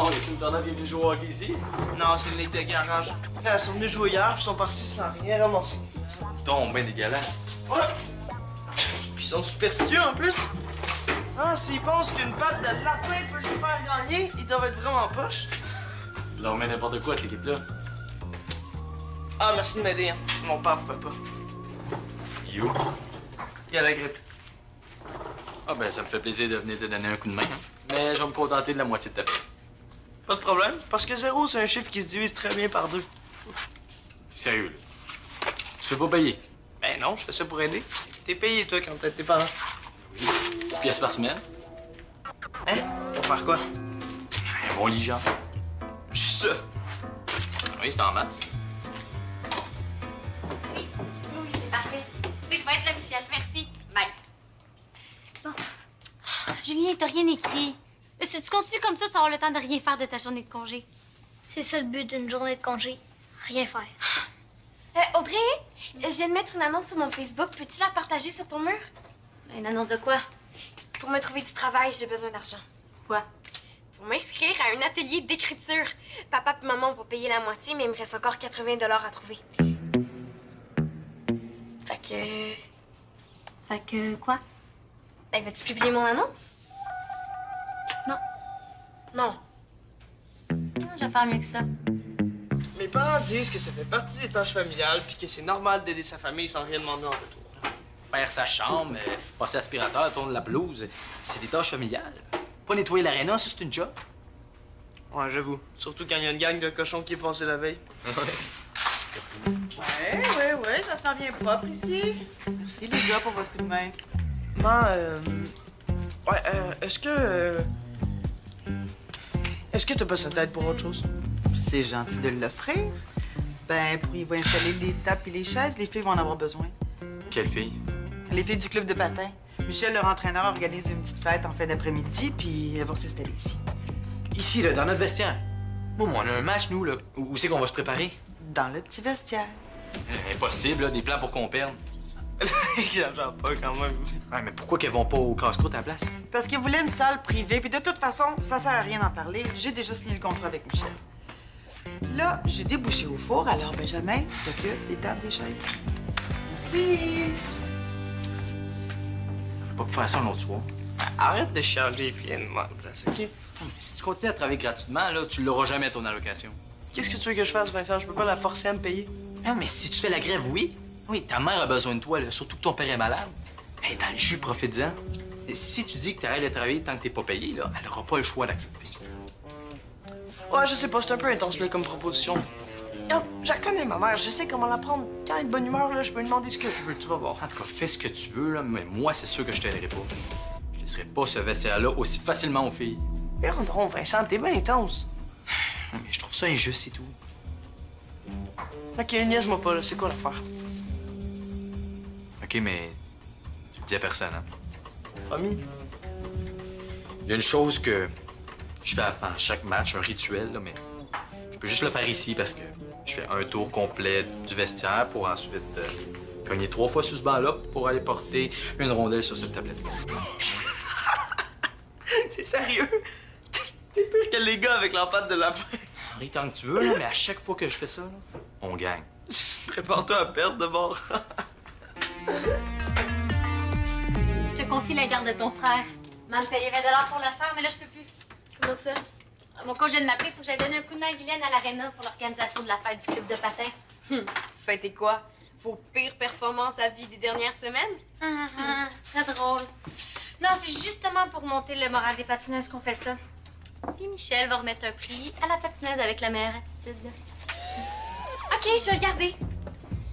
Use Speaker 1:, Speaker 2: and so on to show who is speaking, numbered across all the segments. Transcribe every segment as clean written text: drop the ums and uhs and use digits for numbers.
Speaker 1: Non, tu me tornades est venu jouer au hockey ici?
Speaker 2: Non, c'est le de garage. Ils sont venus jouer hier, puis ils sont partis sans rien ramasser.
Speaker 1: Donc, ben dégueulasse.
Speaker 2: Ouais. Puis ils sont superstitieux en plus. Ah, s'ils pensent qu'une patte de lapin peut les faire gagner, ils doivent être vraiment poches.
Speaker 1: Tu leur mets n'importe quoi, cette équipe-là.
Speaker 2: Ah, merci de m'aider, hein. Mon père pouvait pas.
Speaker 1: You?
Speaker 2: Il a la grippe.
Speaker 1: Ah ben, ça me fait plaisir de venir te donner un coup de main. Mais je vais me contenter de la moitié de ta paie.
Speaker 2: Pas de problème, parce que 0, c'est un chiffre qui se divise très bien par 2.
Speaker 1: T'es sérieux, là? Tu fais pas payer?
Speaker 2: Ben non, je fais ça pour aider. T'es payé, toi, quand t'es tes parents.
Speaker 1: 10 piastres par semaine?
Speaker 2: Hein? Pour faire quoi?
Speaker 1: Un bon lit, genre.
Speaker 2: Juste ça.
Speaker 1: Oui, c'est en masse.
Speaker 3: Oui, c'est parfait. Oui, je vais être là, Michel. Merci. Bye. Bon. Julien, t'as rien écrit. Si tu continues comme ça, tu vas avoir le temps de rien faire de ta journée de congé.
Speaker 4: C'est ça le but d'une journée de congé. Rien faire.
Speaker 5: Audrey, je viens de mettre une annonce sur mon Facebook. Peux-tu la partager sur ton mur?
Speaker 3: Une annonce de quoi?
Speaker 5: Pour me trouver du travail, j'ai besoin d'argent.
Speaker 3: Quoi?
Speaker 5: Pour m'inscrire à un atelier d'écriture. Papa et maman vont payer la moitié, mais il me reste encore 80 $ à trouver. Fait que...
Speaker 3: quoi?
Speaker 5: Ben, vas-tu publier mon annonce?
Speaker 3: Non.
Speaker 5: Non.
Speaker 3: Je vais faire mieux que ça.
Speaker 2: Mes parents disent que ça fait partie des tâches familiales, puis que c'est normal d'aider sa famille sans rien demander en retour.
Speaker 1: Faire sa chambre, passer aspirateur, tourner la blouse, c'est des tâches familiales. Pas nettoyer l'aréna, ça, c'est une job.
Speaker 2: Ouais, j'avoue. Surtout quand il y a une gang de cochons qui est passée la veille.
Speaker 6: Ouais, ça s'en vient propre ici. Merci les gars pour votre coup de main.
Speaker 2: Est-ce que t'as pas besoin d'aide pour autre chose?
Speaker 6: C'est gentil de l'offrir. Ben, pour y installer les tables et les chaises, les filles vont en avoir besoin.
Speaker 1: Quelle fille?
Speaker 6: Les filles du club de patin. Michel, leur entraîneur, organise une petite fête en fin d'après-midi, puis elles vont s'installer ici.
Speaker 1: Ici, là, dans notre vestiaire. Bon, on a un match, nous, là. Où c'est qu'on va se préparer?
Speaker 6: Dans le petit vestiaire.
Speaker 1: Impossible, là, des plans pour qu'on perde.
Speaker 2: J'entends pas quand même.
Speaker 1: Ouais, mais pourquoi qu'elles vont pas au casse-croûte à la place?
Speaker 6: Parce qu'ils voulaient une salle privée, puis de toute façon, ça sert à rien d'en parler. J'ai déjà signé le contrat avec Michel. Là, j'ai débouché au four, alors Benjamin, je t'occupe des tables, des chaises. Merci!
Speaker 1: Je vais pas faire ça un autre soir.
Speaker 2: Arrête de charger puis de ma place, OK?
Speaker 1: Mais si tu continues à travailler gratuitement, là, tu l'auras jamais ton allocation.
Speaker 2: Qu'est-ce que tu veux que je fasse, Vincent? Je peux pas la forcer à me payer.
Speaker 1: Non, mais si tu fais la grève, oui. Oui, ta mère a besoin de toi, là, surtout que ton père est malade. Elle est dans le jus, profite-en. Et si tu dis que t'arrêtes de travailler tant que t'es pas payé, là, elle aura pas le choix d'accepter.
Speaker 2: Ouais, je sais pas, c'est un peu intense, là, comme proposition. Regarde, je la connais, ma mère. Je sais comment la prendre. Quand elle est de bonne humeur, là, je peux lui demander ce que je veux. Tu vas voir.
Speaker 1: En tout cas, fais ce que tu veux, là, mais moi, c'est sûr que je t'aiderai pas. Je laisserai pas ce vestiaire-là aussi facilement aux filles.
Speaker 2: Pardon, Vincent, t'es bien intense.
Speaker 1: Mais je trouve ça injuste, c'est tout.
Speaker 2: OK, niaise-moi pas, là. C'est quoi l'affaire?
Speaker 1: OK, mais tu le dis à personne, hein?
Speaker 2: Promis?
Speaker 1: Il y a une chose que je fais avant chaque match, un rituel, là, mais je peux juste le faire ici parce que je fais un tour complet du vestiaire pour ensuite cogner 3 fois sur ce banc-là pour aller porter une rondelle sur cette tablette.
Speaker 2: T'es sérieux? T'es pire que les gars avec leur patte de lapin.
Speaker 1: Ris tant que tu veux, là, mais à chaque fois que je fais ça, là, on gagne.
Speaker 2: Prépare-toi à perdre de bord.
Speaker 3: Je te confie la garde de ton frère. Maman me payait 20 $ pour le faire, mais là, je peux plus.
Speaker 5: Comment ça?
Speaker 3: Mon coach vient de m'appeler, il faut que j'aille donner un coup de main à Guylaine à l'aréna pour l'organisation de la fête du club de patin.
Speaker 5: Fêtez quoi? Vos pires performances à vie des dernières semaines?
Speaker 3: Très drôle. Non, c'est justement pour monter le moral des patineuses qu'on fait ça. Puis Michel va remettre un prix à la patineuse avec la meilleure attitude.
Speaker 5: OK, je vais le garder.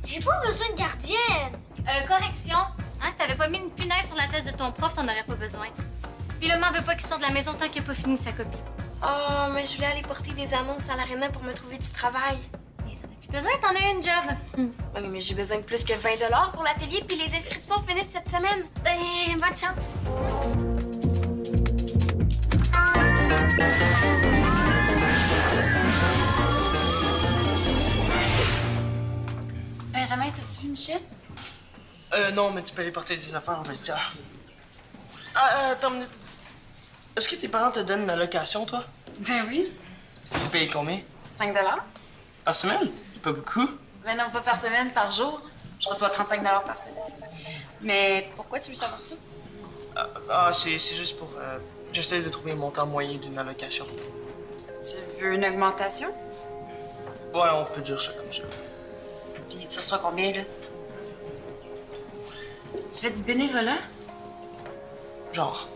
Speaker 4: J'ai pas besoin de gardienne.
Speaker 3: Correction. Hein, si t'avais pas mis une punaise sur la chaise de ton prof, t'en aurais pas besoin. Puis le man veut pas qu'il sorte de la maison tant qu'il a pas fini sa copie.
Speaker 5: Oh, mais je voulais aller porter des annonces à l'aréna pour me trouver du travail.
Speaker 3: Plus besoin, t'en as une job.
Speaker 5: Oui, mais j'ai besoin de plus que 20 $ pour l'atelier, puis les inscriptions finissent cette semaine.
Speaker 3: Bonne chance. Benjamin, t'as-tu vu Michel?
Speaker 2: Non, mais tu peux aller porter des affaires au vestiaire. Ah, attends une minute. Est-ce que tes parents te donnent une allocation, toi?
Speaker 7: Ben oui.
Speaker 2: Vous payez combien?
Speaker 7: 5
Speaker 2: Par semaine? Pas beaucoup.
Speaker 7: Ben non, pas par semaine, par jour. Je reçois 35 par semaine. Mais pourquoi tu veux savoir ça?
Speaker 2: C'est juste pour... j'essaie de trouver un montant moyen d'une allocation.
Speaker 7: Tu veux une augmentation?
Speaker 2: Ouais, on peut dire ça comme ça.
Speaker 7: Puis tu reçois combien, là? Tu fais du bénévolat?
Speaker 2: Genre.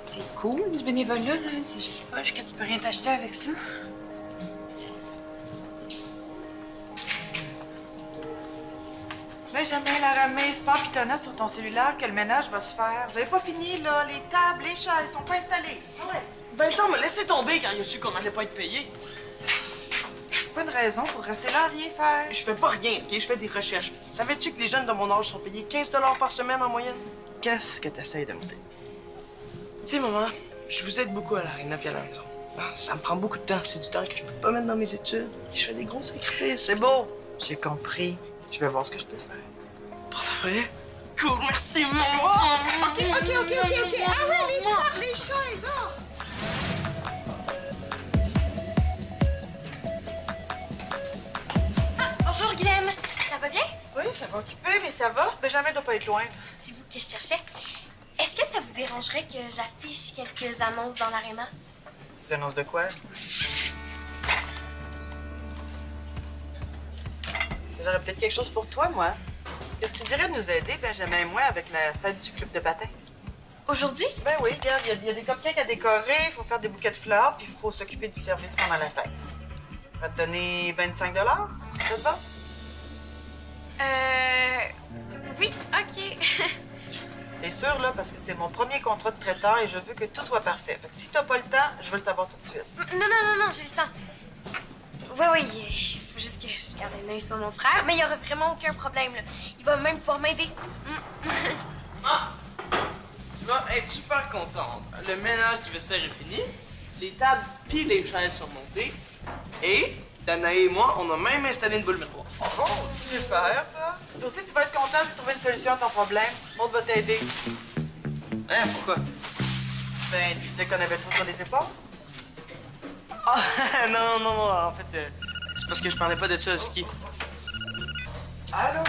Speaker 7: C'est cool, du bénévolat, là. C'est juste pas que tu peux rien t'acheter avec ça.
Speaker 6: Benjamin, la ramée, c'est pas en pitonnant sur ton cellulaire que le ménage va se faire. Vous avez pas fini, là. Les tables, les chaises sont pas installées. Ouais.
Speaker 2: Vincent m'a laissé tomber quand il a su qu'on allait pas être payé.
Speaker 6: C'est pas une raison pour rester là à rien faire.
Speaker 2: Je fais pas rien, OK? Je fais des recherches. Savais-tu que les jeunes de mon âge sont payés 15 par semaine en moyenne?
Speaker 6: Qu'est-ce que t'essayes de me dire?
Speaker 2: Tu sais, maman, je vous aide beaucoup à l'aréna puis à la maison. Ça me prend beaucoup de temps. C'est du temps que je peux pas mettre dans mes études. Je fais des gros sacrifices. C'est beau.
Speaker 6: J'ai compris. Je vais voir ce que je peux faire.
Speaker 2: Pour de vrai? Cool, merci, maman.
Speaker 6: OK. Ah ouais, les tables, les chaises,
Speaker 5: Bonjour, Guilhem. Ça va bien?
Speaker 6: Oui, ça va occuper, mais ça va. Benjamin doit pas être loin.
Speaker 5: C'est vous que je cherchais. Est-ce que ça vous dérangerait que j'affiche quelques annonces dans l'aréna?
Speaker 6: Des annonces de quoi? J'aurais peut-être quelque chose pour toi, moi. Qu'est-ce que tu dirais de nous aider, Benjamin et moi, avec la fête du club de patin?
Speaker 5: Aujourd'hui?
Speaker 6: Ben oui, regarde, il y a des cupcakes à décorer, il faut faire des bouquets de fleurs, puis il faut s'occuper du service pendant la fête. Je vais te donner 25 $. Est-ce que ça te va?
Speaker 5: Oui, OK.
Speaker 6: T'es sûr, là, parce que c'est mon premier contrat de traiteur et je veux que tout soit parfait. Fait que si t'as pas le temps, je veux le savoir tout de suite.
Speaker 5: Non, j'ai le temps. Oui, il faut juste que je garde un œil sur mon frère, mais il y aura vraiment aucun problème, là. Il va même pouvoir m'aider.
Speaker 2: Tu vas être super contente. Le ménage du vestiaire est fini. Les tables puis les chaises sont montées. Et Danae et moi, on a même installé une boule miroir.
Speaker 6: Oh, super, ça! Toi aussi, tu vas être content de trouver une solution à ton problème. Maud va t'aider.
Speaker 2: Hein, pourquoi?
Speaker 6: Ben, tu disais qu'on avait trop sur les épaules?
Speaker 2: Ah, non, en fait, c'est parce que je parlais pas de ça au ski.
Speaker 6: Allô?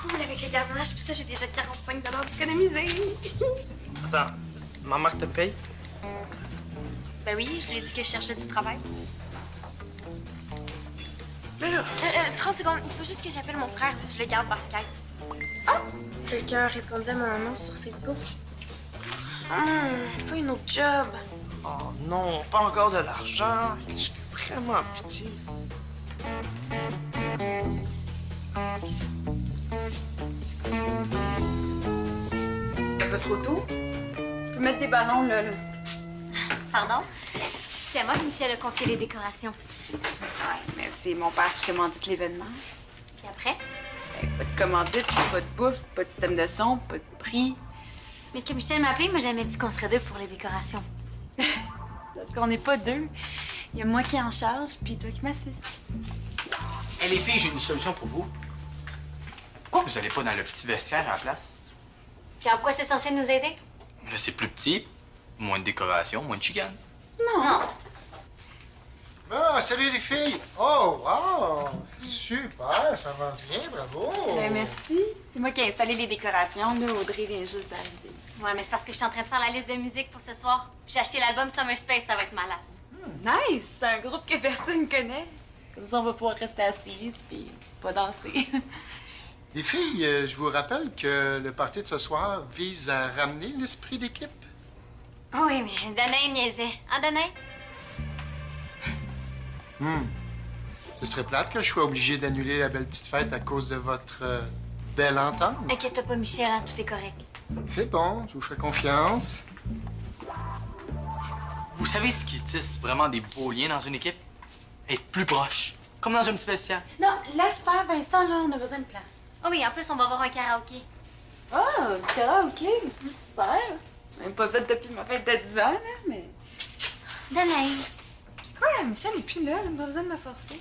Speaker 5: Cool, avec le gazonnage, puis ça, j'ai déjà 45 $ d'économiser.
Speaker 2: Attends, ma mère te paye?
Speaker 5: Ben oui, je lui ai dit que je cherchais du travail.
Speaker 2: Mais là...
Speaker 5: 30 secondes, il faut juste que j'appelle mon frère, je le garde par Skype. Ah! Quelqu'un a répondu à mon annonce sur Facebook. Pas une autre job.
Speaker 2: Oh non, pas encore de l'argent. Je fais vraiment pitié.
Speaker 7: Ça va trop tôt? Tu peux mettre des ballons, là.
Speaker 3: Pardon? C'est à moi que Michel a confié les décorations.
Speaker 7: Ouais, mais c'est mon père qui commandite l'événement.
Speaker 3: Puis après?
Speaker 7: Ben, pas de commandite, pas de bouffe, pas de système de son, pas de prix.
Speaker 3: Mais que Michel m'a appelé, il m'a jamais dit qu'on serait deux pour les décorations.
Speaker 7: Parce qu'on n'est pas deux. Il y a moi qui en charge, puis toi qui m'assiste.
Speaker 1: Hé, les filles, j'ai une solution pour vous. Pourquoi vous allez pas dans le petit vestiaire à la place?
Speaker 3: Puis en quoi c'est censé nous aider?
Speaker 1: Là, c'est plus petit, moins de décoration, moins de chicane.
Speaker 3: Non.
Speaker 8: Ah, salut les filles! Oh, wow! Super, ça avance bien, bravo!
Speaker 7: Ben, merci. C'est moi qui ai installé les décorations, là. Audrey vient juste d'arriver.
Speaker 3: Ouais, mais c'est parce que je suis en train de faire la liste de musique pour ce soir. Puis j'ai acheté l'album Summer Space, ça va être malade.
Speaker 7: Nice! C'est un groupe que personne connaît. Comme ça, on va pouvoir rester assises puis pas danser.
Speaker 8: Les filles, je vous rappelle que le party de ce soir vise à ramener l'esprit d'équipe.
Speaker 3: Oui, mais Danae niaisait. Hein, Danae?
Speaker 8: Ce serait plate que je sois obligé d'annuler la belle petite fête à cause de votre belle entente.
Speaker 3: Inquiète-toi pas, Michel, hein, tout est correct.
Speaker 8: C'est bon, je vous fais confiance.
Speaker 1: Vous savez ce qui tisse vraiment des beaux liens dans une équipe? Être plus proche. Comme dans un petit vestiaire.
Speaker 7: Non, laisse faire, Vincent, là. On a besoin de place.
Speaker 3: Oh oui, en plus, on va avoir un karaoké.
Speaker 7: Ah, du karaoké. Super. Même pas fait depuis ma fête de 10 ans, là, mais...
Speaker 3: Danae.
Speaker 7: Quoi? Michel n'est plus là. Elle n'a pas besoin de me forcer.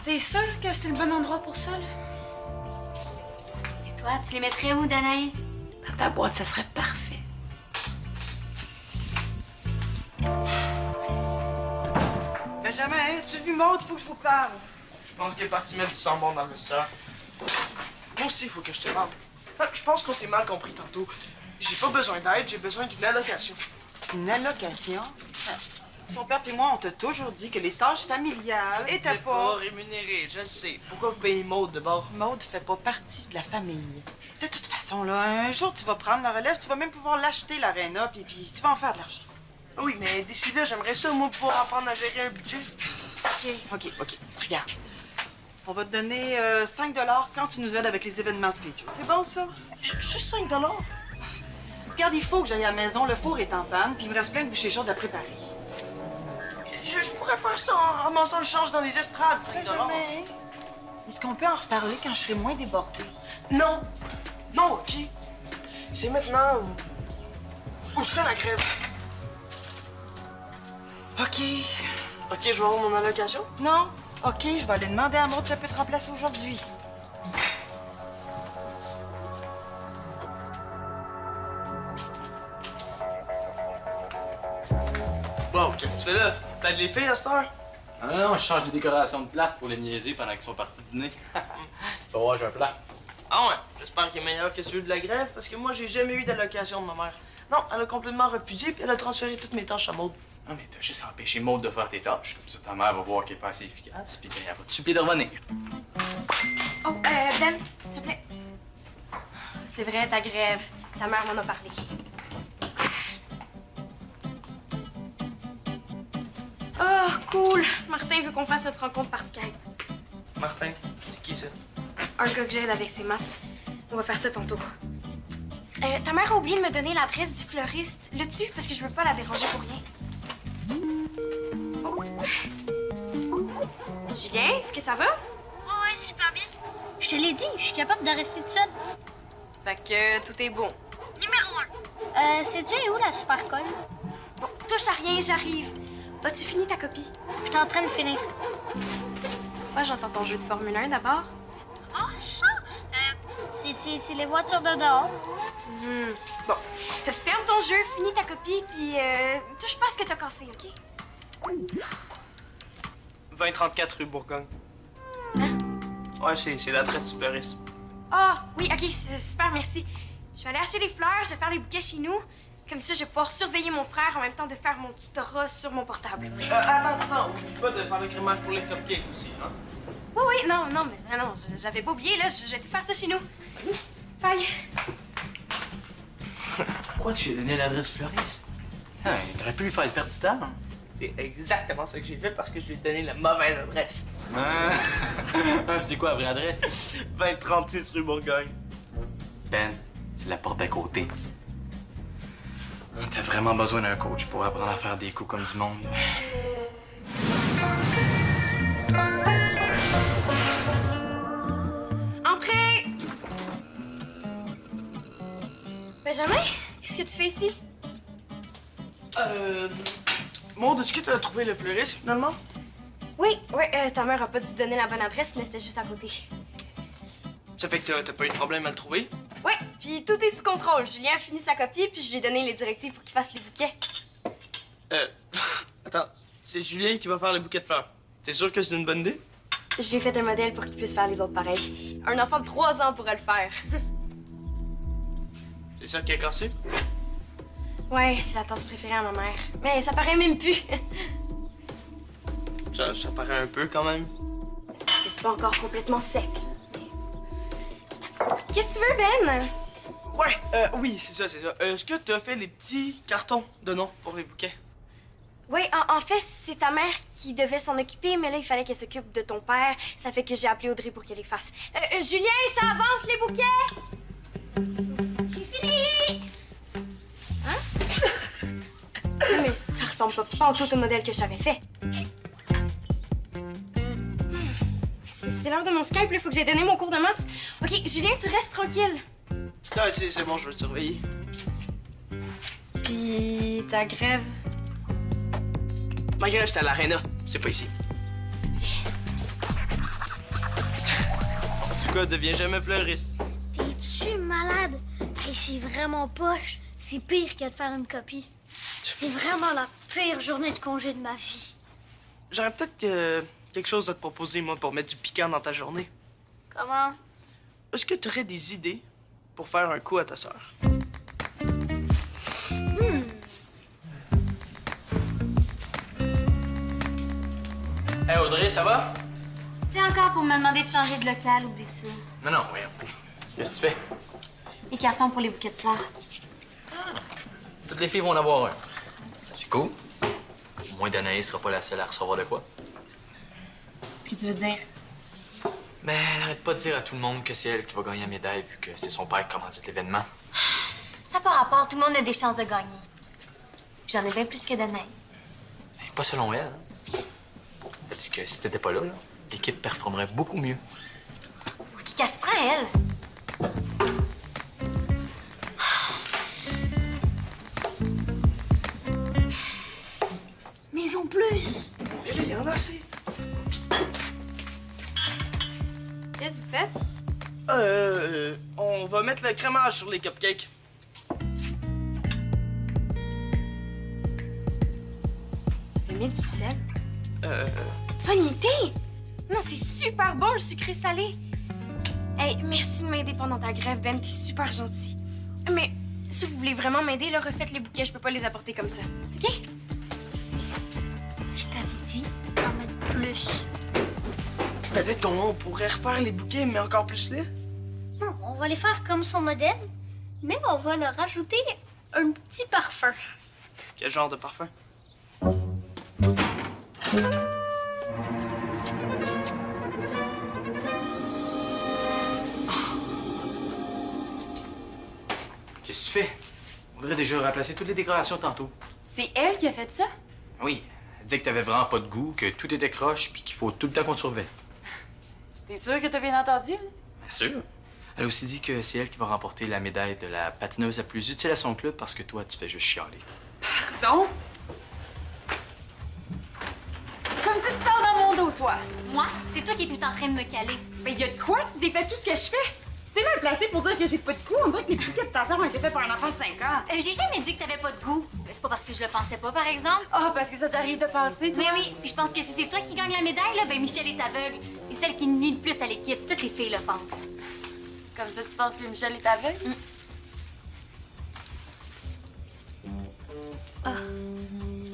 Speaker 7: T'es sûre que c'est le bon endroit pour ça, là?
Speaker 3: Et toi, tu les mettrais où, Danae?
Speaker 5: Dans ta boîte, ça serait parfait.
Speaker 6: Benjamin, tu vu Maud? Faut que je vous parle.
Speaker 2: Je pense qu'elle est partie mettre du sambon dans le vestiaire. Moi aussi, il faut que je te parle. Je pense qu'on s'est mal compris tantôt. J'ai pas besoin d'aide, j'ai besoin d'une allocation.
Speaker 6: Une allocation? Ton père et moi, on t'a toujours dit que les tâches familiales étaient
Speaker 2: T'es pas rémunéré, je le sais. Pourquoi vous payez Maud de bord?
Speaker 6: Maud fait pas partie de la famille. De toute façon, là, un jour, tu vas prendre la relève, tu vas même pouvoir l'acheter, l'aréna, puis tu vas en faire de l'argent.
Speaker 2: Oui, mais d'ici là, j'aimerais ça, moi, pouvoir apprendre à gérer un budget.
Speaker 6: OK. Regarde. On va te donner 5 $ quand tu nous aides avec les événements spéciaux. C'est bon, ça?
Speaker 2: Juste 5 $?
Speaker 6: Regarde, il faut que j'aille à la maison. Le four est en panne, puis il me reste plein de bouchées chaudes à préparer.
Speaker 2: Je pourrais faire ça en ramassant le change dans les estrades, 5 $.
Speaker 6: Benjamin, est-ce qu'on peut en reparler quand je serai moins débordée?
Speaker 2: Non! Non, OK. C'est maintenant où je fais la crève.
Speaker 6: OK.
Speaker 2: OK, je vais avoir mon allocation?
Speaker 6: Non? OK, je vais aller demander à Maud si elle peut te remplacer aujourd'hui.
Speaker 2: Wow, qu'est-ce que tu fais là? T'aides les filles à cette heure?
Speaker 1: Ah non, je change les décorations de place pour les niaiser pendant qu'ils sont partis dîner. Tu vas voir, j'ai un plan.
Speaker 2: Ah ouais, j'espère qu'il est meilleur que celui de la grève, parce que moi, j'ai jamais eu d'allocation de ma mère. Non, elle a complètement refusé, puis elle a transféré toutes mes tâches à Maud.
Speaker 1: Non, mais t'as juste empêché Maud de faire tes tâches. Comme ça, ta mère va voir qu'elle est pas assez efficace, puis elle va te supplier de revenir.
Speaker 5: Oh, Ben, s'il te plaît. C'est vrai, ta grève. Ta mère m'en a parlé. Oh, cool. Martin veut qu'on fasse notre rencontre par Skype.
Speaker 2: Martin, c'est qui ça?
Speaker 5: Un gars que j'aide avec ses maths. On va faire ça tantôt. Ta mère a oublié de me donner l'adresse du fleuriste. L'as-tu? Parce que je veux pas la déranger pour rien. Oh. Julien, est-ce que ça va?
Speaker 4: Ouais, super bien. Je te l'ai dit, je suis capable de rester toute seule.
Speaker 5: Fait que tout est bon.
Speaker 4: Numéro 1. Sais-tu où la super colle?
Speaker 5: Bon, touche à rien, j'arrive. As-tu fini ta copie?
Speaker 4: Je suis en train de finir.
Speaker 5: Moi, j'entends ton jeu de Formule 1 d'abord.
Speaker 4: Ah, ça? C'est les voitures de dehors.
Speaker 5: Bon, ferme ton jeu, finis ta copie, puis touche pas à ce que t'as cassé, OK?
Speaker 2: 2034 rue Bourgogne.
Speaker 5: Hein?
Speaker 2: Ouais, c'est l'adresse du fleuriste.
Speaker 5: Ah, oui, OK, c'est super, merci. Je vais aller acheter les fleurs, je vais faire les bouquets chez nous. Comme ça, je vais pouvoir surveiller mon frère en même temps de faire mon tutorat sur mon portable.
Speaker 2: Attends, oublie pas de faire le crémage pour les cupcakes aussi, hein?
Speaker 5: Oui, non, j'avais pas oublié, là, je vais tout faire ça chez nous. Bye.
Speaker 1: Pourquoi tu lui as donné l'adresse du fleuriste? Ah, t'aurais pu lui faire perdre du temps. Hein?
Speaker 2: C'est exactement ce que j'ai fait parce que je lui ai donné la mauvaise adresse.
Speaker 1: Ah, c'est quoi la vraie adresse?
Speaker 2: 2036 rue Bourgogne.
Speaker 1: Ben, c'est la porte d'à côté. T'as vraiment besoin d'un coach pour apprendre à faire des coups comme du monde.
Speaker 5: Entrez! Benjamin, qu'est-ce que tu fais ici?
Speaker 2: Maud, est-ce que tu as trouvé le fleuriste finalement?
Speaker 5: Oui, ta mère a pas dû donner la bonne adresse, mais c'était juste à côté.
Speaker 2: Ça fait que t'as pas eu de problème à le trouver?
Speaker 5: Oui, puis tout est sous contrôle. Julien a fini sa copie, puis je lui ai donné les directives pour qu'il fasse les bouquets.
Speaker 2: Attends, c'est Julien qui va faire le bouquet de fleurs. T'es sûr que c'est une bonne idée?
Speaker 5: Je lui ai fait un modèle pour qu'il puisse faire les autres pareils. Un enfant de 3 ans pourrait le faire.
Speaker 2: C'est ça qui a cassé?
Speaker 5: Ouais, c'est la tasse préférée à ma mère. Mais ça paraît même plus.
Speaker 2: Ça paraît un peu quand même.
Speaker 5: Parce que c'est pas encore complètement sec. Qu'est-ce que tu veux, Ben?
Speaker 2: Ouais, oui, c'est ça. Est-ce que tu as fait les petits cartons de nom pour les bouquets?
Speaker 5: Oui, en fait, c'est ta mère qui devait s'en occuper, mais là, il fallait qu'elle s'occupe de ton père. Ça fait que j'ai appelé Audrey pour qu'elle les fasse. Julien, ça avance, les bouquets!
Speaker 4: J'ai fini!
Speaker 5: Mais ça ressemble pas en tout au modèle que j'avais fait. C'est l'heure de mon Skype, il faut que j'aie donné mon cours de maths. OK, Julien, tu restes tranquille.
Speaker 2: Non, c'est bon, je vais le surveiller.
Speaker 5: Puis ta grève?
Speaker 2: Ma grève, c'est à l'aréna. C'est pas ici. En tout cas, deviens jamais fleuriste.
Speaker 4: T'es-tu malade? Et c'est vraiment poche. C'est pire que de faire une copie. C'est vraiment la pire journée de congé de ma vie.
Speaker 2: J'aurais peut-être quelque chose à te proposer, moi, pour mettre du piquant dans ta journée.
Speaker 4: Comment?
Speaker 2: Est-ce que tu aurais des idées pour faire un coup à ta sœur?
Speaker 1: Hey Audrey, ça va?
Speaker 3: C'est encore pour me demander de changer de local, oublie ça.
Speaker 1: Non, non, regarde. Qu'est-ce que tu fais?
Speaker 3: Les cartons pour les bouquets de fleurs.
Speaker 1: Toutes les filles vont en avoir un. C'est cool. Au moins, Danae sera pas la seule à recevoir de quoi.
Speaker 3: Qu'est-ce que tu veux dire?
Speaker 1: Mais elle arrête pas de dire à tout le monde que c'est elle qui va gagner la médaille vu que c'est son père qui commandite l'événement.
Speaker 3: Ça n'a pas rapport, tout le monde a des chances de gagner. J'en ai bien plus que Danae.
Speaker 1: Mais pas selon elle. Hein. Elle dit que si t'étais pas là, l'équipe performerait beaucoup mieux.
Speaker 3: Faut qu'il casse frein, elle. Mais ils ont plus.
Speaker 2: Il y en a assez.
Speaker 5: Qu'est-ce que vous faites?
Speaker 2: On va mettre le crémage sur les cupcakes.
Speaker 5: J'ai mis du sel. Bonne idée! Non, c'est super bon, le sucré salé. Hey, merci de m'aider pendant ta grève, Ben. T'es super gentil. Mais si vous voulez vraiment m'aider, là, refaites les bouquets. Je peux pas les apporter comme ça. OK?
Speaker 4: Je t'avais dit d'en mettre plus.
Speaker 2: Peut-être qu'on pourrait refaire les bouquets, mais encore plus laids.
Speaker 4: Non, on va les faire comme son modèle, mais on va leur rajouter un petit parfum.
Speaker 2: Quel genre de parfum?
Speaker 1: Qu'est-ce que tu fais? On devrait déjà remplacer toutes les décorations tantôt.
Speaker 7: C'est elle qui a fait ça?
Speaker 1: Oui, elle disait que t'avais vraiment pas de goût, que tout était croche, puis qu'il faut tout le temps qu'on te surveille.
Speaker 7: T'es sûr que t'as bien entendu?
Speaker 1: Bien sûr. Elle a aussi dit que c'est elle qui va remporter la médaille de la patineuse la plus utile à son club parce que toi, tu fais juste chialer.
Speaker 7: Pardon? Comme ça, tu parles dans mon dos, toi.
Speaker 3: Moi, c'est toi qui es tout en train de me caler.
Speaker 7: Mais y a de quoi? Tu défais tout ce que je fais? T'es mal placé pour dire que j'ai pas de goût. On dirait que les bouquets de ta sœur ont été faits par un enfant de 5 ans.
Speaker 3: J'ai jamais dit que t'avais pas de goût. C'est pas parce que je le pensais pas, par exemple.
Speaker 7: Ah, parce que ça t'arrive de penser, toi?
Speaker 3: Mais oui, puis je pense que si c'est toi qui gagne la médaille, là, ben Michel est aveugle. Et celle qui nuit le plus à l'équipe. Toutes les filles le pensent.
Speaker 7: Comme ça, tu penses que Michel est aveugle?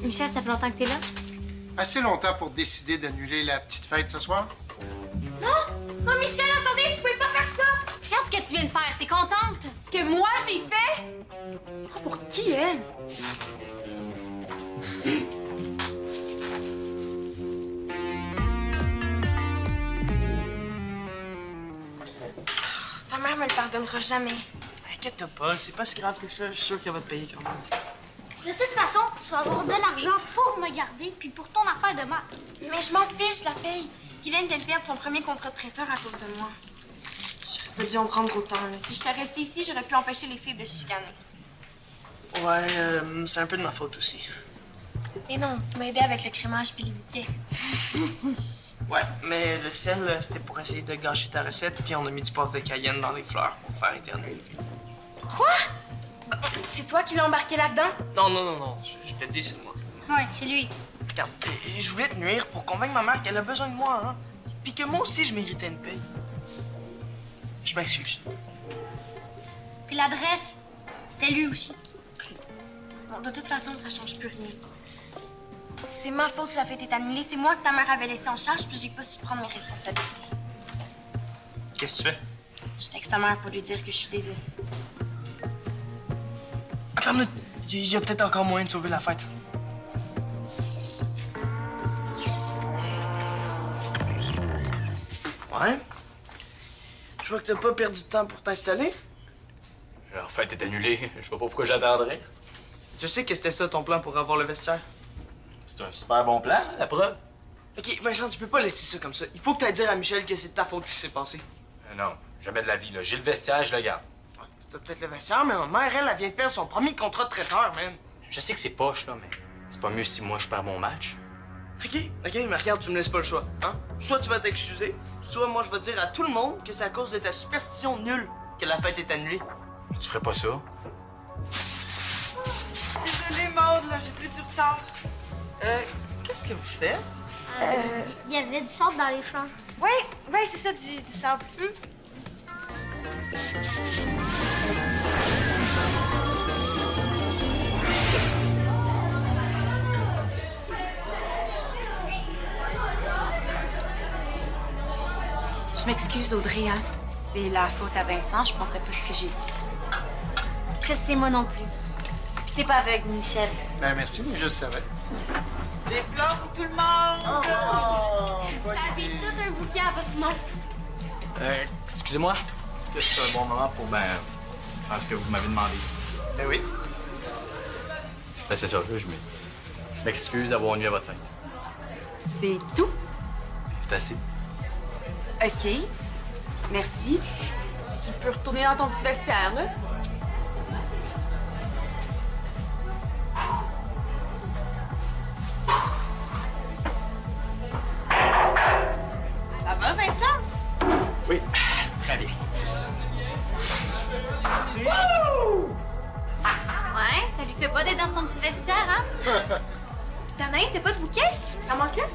Speaker 3: Michel, ça fait longtemps que t'es là?
Speaker 8: Assez longtemps pour décider d'annuler la petite fête ce soir?
Speaker 5: Oh, Michel, attendez, vous pouvez pas faire ça!
Speaker 3: Regarde ce que tu viens de faire. T'es contente?
Speaker 7: Ce que moi, j'ai fait? C'est pas pour qui, elle?
Speaker 5: Ta mère me le pardonnera jamais.
Speaker 2: Inquiète-toi pas, c'est pas si grave que ça. Je suis sûr qu'elle va te payer quand même.
Speaker 4: De toute façon, tu vas avoir de l'argent pour me garder puis pour ton affaire de maths.
Speaker 5: Mais je m'en fiche, la paye. Guylaine vient de perdre son premier contrat de traiteur à cause de moi. J'aurais pas dû en prendre autant, là. Si j'étais restée ici, j'aurais pu empêcher les filles de se chicaner.
Speaker 2: Ouais, c'est un peu de ma faute aussi.
Speaker 5: Mais non, tu m'as aidé avec le crémage puis les bouquets.
Speaker 2: Ouais, mais le sel, c'était pour essayer de gâcher ta recette, puis on a mis du poivre de Cayenne dans les fleurs pour faire éternuer les filles.
Speaker 5: Quoi? C'est toi qui l'as embarqué là-dedans?
Speaker 2: Non, non, non, non, je te le dis, c'est moi.
Speaker 4: Ouais, c'est lui.
Speaker 2: Regarde, je voulais te nuire pour convaincre ma mère qu'elle a besoin de moi, hein. Puis que moi aussi, je méritais une paye. Je m'excuse.
Speaker 4: Puis l'adresse, c'était lui aussi.
Speaker 5: Bon, de toute façon, ça change plus rien. C'est ma faute si la fête est annulée. C'est moi que ta mère avait laissé en charge, puis j'ai pas su prendre mes responsabilités.
Speaker 2: Qu'est-ce que tu fais?
Speaker 5: Je texte ta mère pour lui dire que je suis désolée.
Speaker 2: Attends une minute, il y a peut-être encore moyen de sauver la fête. Ouais? Je vois que t'as pas perdu de temps pour t'installer.
Speaker 1: Leur fête est annulée. Je sais pas pourquoi j'attendrais.
Speaker 2: Je sais que c'était ça ton plan pour avoir le vestiaire.
Speaker 1: C'est un super bon plan, la preuve.
Speaker 2: Ok, Vincent, tu peux pas laisser ça comme ça. Il faut que t'ailles dire à Michel que c'est de ta faute qui s'est passé.
Speaker 1: Non, jamais de la vie, là. J'ai le vestiaire, je le garde.
Speaker 2: Ouais, t'as peut-être le vestiaire, mais ma mère, elle vient de perdre son premier contrat de traiteur, man.
Speaker 1: Je sais que c'est poche, là, mais c'est pas mieux si moi je perds mon match.
Speaker 2: Ok, mais regarde, tu me laisses pas le choix, hein? Soit tu vas t'excuser, soit moi je vais dire à tout le monde que c'est à cause de ta superstition nulle que la fête est annulée.
Speaker 1: Tu ferais pas ça?
Speaker 6: Désolée, Maude, là, j'ai pris du retard. Qu'est-ce que vous faites?
Speaker 4: Il y avait du sable dans les champs.
Speaker 5: Ouais, c'est ça, du sable.
Speaker 7: Je m'excuse, Audrey, hein. C'est la faute à Vincent, je pensais pas ce que j'ai dit.
Speaker 3: Je sais, moi non plus. Puis t'es pas aveugle, Michel.
Speaker 8: Ben merci, mais je le savais.
Speaker 6: Des fleurs pour tout le monde!
Speaker 5: Ça fait tout un bouquet à votre nom.
Speaker 1: Excusez-moi. Est-ce que c'est un bon moment pour, faire ce que vous m'avez demandé?
Speaker 8: Ben oui.
Speaker 1: Ben, c'est ça, là, je m'excuse d'avoir nuit à votre fête.
Speaker 7: C'est tout?
Speaker 1: C'est assez.
Speaker 7: OK. Merci. Tu peux retourner dans ton petit vestiaire, là?
Speaker 3: Ça va, Vincent?
Speaker 1: Oui, très bien.
Speaker 3: Ouais, ça lui fait pas d'être dans son petit vestiaire, hein?
Speaker 5: Danaï, t'as pas de bouquet?
Speaker 7: T'en manque un?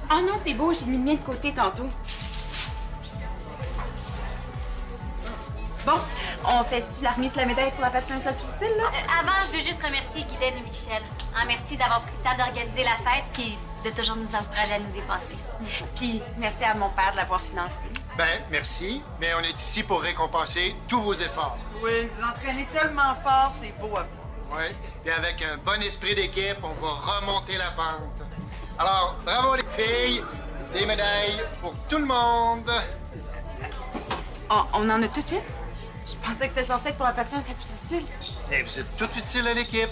Speaker 7: Ah non, c'est beau, j'ai mis le mien de côté tantôt. Bon, on fait-tu la remise de la médaille pour la patineuse subtile, là?
Speaker 3: Avant, je veux juste remercier Guylaine et Michel. Merci d'avoir pris le temps d'organiser la fête puis de toujours nous encourager à nous dépasser.
Speaker 7: Puis merci à mon père de l'avoir financé.
Speaker 8: Ben, merci, mais on est ici pour récompenser tous vos efforts.
Speaker 6: Oui, vous entraînez tellement fort, c'est beau à voir.
Speaker 8: Oui, puis avec un bon esprit d'équipe, on va remonter la pente. Alors, bravo les filles, des médailles pour tout le monde.
Speaker 7: On en a tout de suite? Je pensais que c'était censé être pour la patineuse la plus utile.
Speaker 8: Et vous êtes tout utile à l'équipe.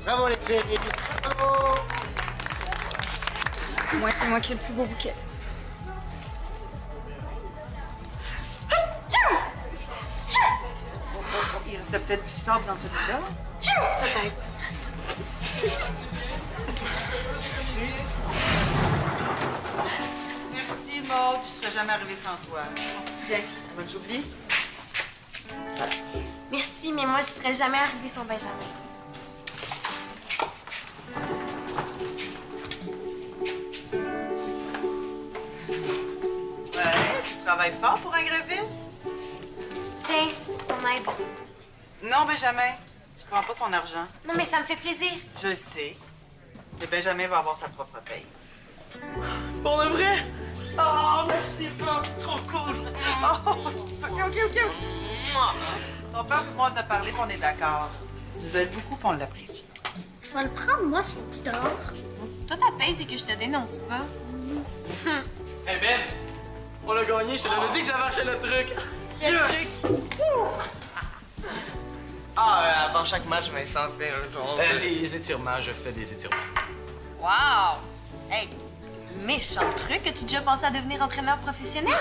Speaker 8: Bravo les filles. Bravo.
Speaker 7: Moi, c'est moi qui ai le plus beau bouquet.
Speaker 6: Il restait peut-être du sable dans celui-là.
Speaker 7: Peut-être.
Speaker 6: Merci, Maud. Je serais jamais arrivée sans toi. Tiens, avant que j'oublie.
Speaker 5: Merci, mais moi, je serais jamais arrivée sans Benjamin.
Speaker 6: Ouais, tu travailles fort pour un gréviste?
Speaker 5: Tiens, ton aide.
Speaker 6: Non, Benjamin. Tu prends pas son argent.
Speaker 5: Non, mais ça me fait plaisir.
Speaker 6: Je sais. Mais Benjamin va avoir sa propre paye.
Speaker 2: Pour de vrai? Oh, merci, Pan, c'est trop cool.
Speaker 6: Oh, OK. Ton père et moi, on a parlé, puis on est d'accord. Tu nous aides beaucoup, puis on l'apprécie.
Speaker 4: Je vais le prendre, moi, ce petit dehors.
Speaker 5: Toi, ta paye, c'est que je te dénonce pas.
Speaker 2: Hey, Ben, on a gagné. Je te l'avais dit que ça marchait le truc. Yes! Ah, avant chaque match, Vincent fait un genre.
Speaker 1: Des étirements, je fais des étirements.
Speaker 5: Wow! Hey, méchant truc. As-tu déjà pensé à devenir entraîneur professionnel?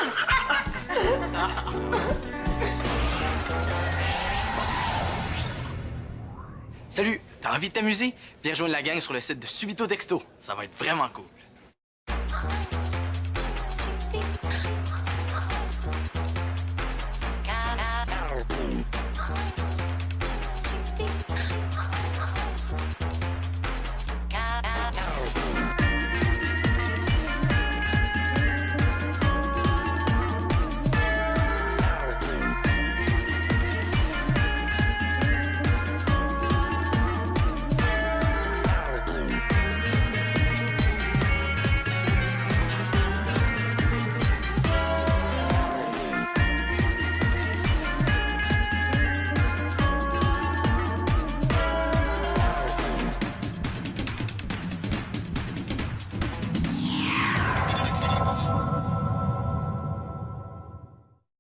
Speaker 1: Salut, t'as envie de t'amuser? Viens rejoindre la gang sur le site de Subito Texto. Ça va être vraiment cool.